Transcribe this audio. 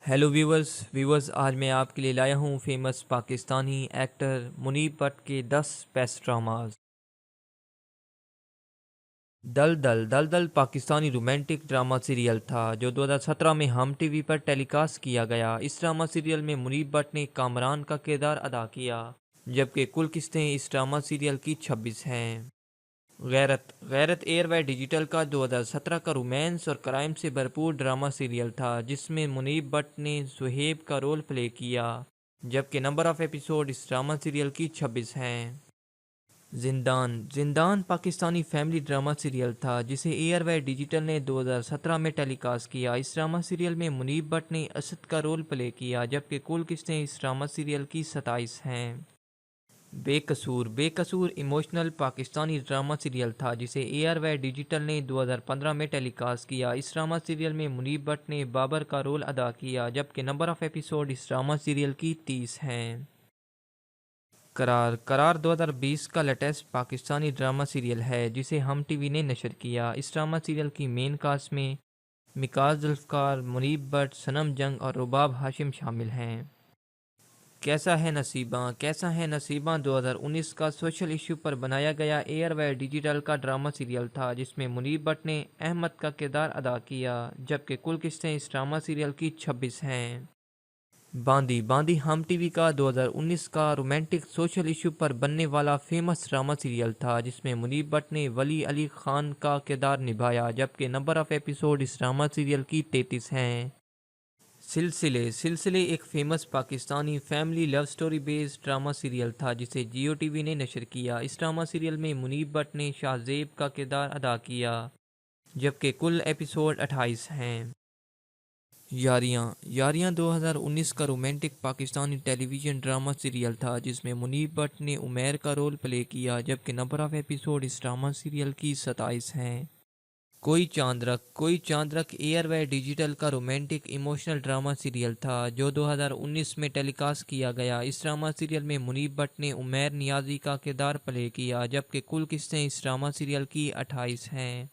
Hello viewers آج میں آپ کے لیے لایا ہوں فیمس پاکستانی ایکٹر منیب بٹ کے 10 بیسٹ ڈراماز۔ دل پاکستانی رومانٹک ڈرامہ سیریل تھا جو 2017 میں ہم ٹی وی پر ٹیلی کاسٹ کیا گیا۔ اس ڈرامہ سیریل میں منیب بٹ نے کامران کا کردار ادا کیا، جبکہ کل قسطیں اس ڈرامہ سیریل کی 26 ہیں۔ غیرت ایئر وے ڈیجیٹل کا 2017 کا رومانس اور کرائم سے بھرپور ڈرامہ سیریل تھا، جس میں منیب بٹ نے زہیب کا رول پلے کیا، جبکہ نمبر آف ایپیسوڈ اس ڈرامہ سیریل کی 26 ہیں۔ زندان پاکستانی فیملی ڈرامہ سیریل تھا جسے ایئر وے ڈیجیٹل نے 2017 میں ٹیلی کاسٹ کیا۔ اس ڈرامہ سیریل میں منیب بٹ نے اسد کا رول پلے کیا، جبکہ کل قسطیں اس ڈرامہ سیریل کی 27 ہیں۔ بے قصور ایموشنل پاکستانی ڈرامہ سیریل تھا جسے ایئر وے ڈیجیٹل نے 2015 میں ٹیلی کاسٹ کیا۔ اس ڈرامہ سیریل میں منیب بٹ نے بابر کا رول ادا کیا، جبکہ نمبر آف ایپیسوڈ اس ڈرامہ سیریل کی 30 ہیں۔ قرار 2020 کا لیٹسٹ پاکستانی ڈرامہ سیریل ہے جسے ہم ٹی وی نے نشر کیا۔ اس ڈرامہ سیریل کی مین کاسٹ میں مکاز ذوالفقار، منیب بٹ، صنم جنگ اور رباب ہاشم شامل ہیں۔ کیسا ہے نصیباں 2019 کا سوشل ایشو پر بنایا گیا ایئر وے ڈیجیٹل کا ڈرامہ سیریل تھا، جس میں منیب بٹ نے احمد کا کردار ادا کیا، جبکہ کل قسطیں اس ڈرامہ سیریل کی 26 ہیں۔ باندی ہم ٹی وی کا 2019 کا رومانٹک سوشل ایشو پر بننے والا فیمس ڈرامہ سیریل تھا، جس میں منیب بٹ نے ولی علی خان کا کردار نبھایا، جبکہ نمبر آف ایپیسوڈ اس ڈرامہ سیریل کی 33 ہیں۔ سلسلے ایک famous Pakistani family love story based drama serial تھا جسے جیو ٹی وی نے نشر کیا۔ اس ڈرامہ سیریل میں منیب بٹ نے شاہ زیب کا کردار ادا کیا، جبکہ کل ایپیسوڈ 28 ہیں۔ یاریاں 2019 کا رومانٹک پاکستانی ٹیلی ویژن ڈرامہ سیریل تھا جس میں منیب بٹ نے عمیر کا رول پلے کیا، جبکہ نمبر آف ایپیسوڈ اس ڈرامہ سیریل کی 27 ہیں۔ Koi Chand Rakh air way digital کا رومانٹک ایموشنل ڈرامہ سیریل تھا جو 2019 میں ٹیلی کاسٹ کیا گیا۔ اس ڈرامہ سیریل میں منیب بٹ نے عمیر نیازی کا کردار پلے کیا، جبکہ کل قسطیں اس ڈرامہ سیریل کی 28 ہیں۔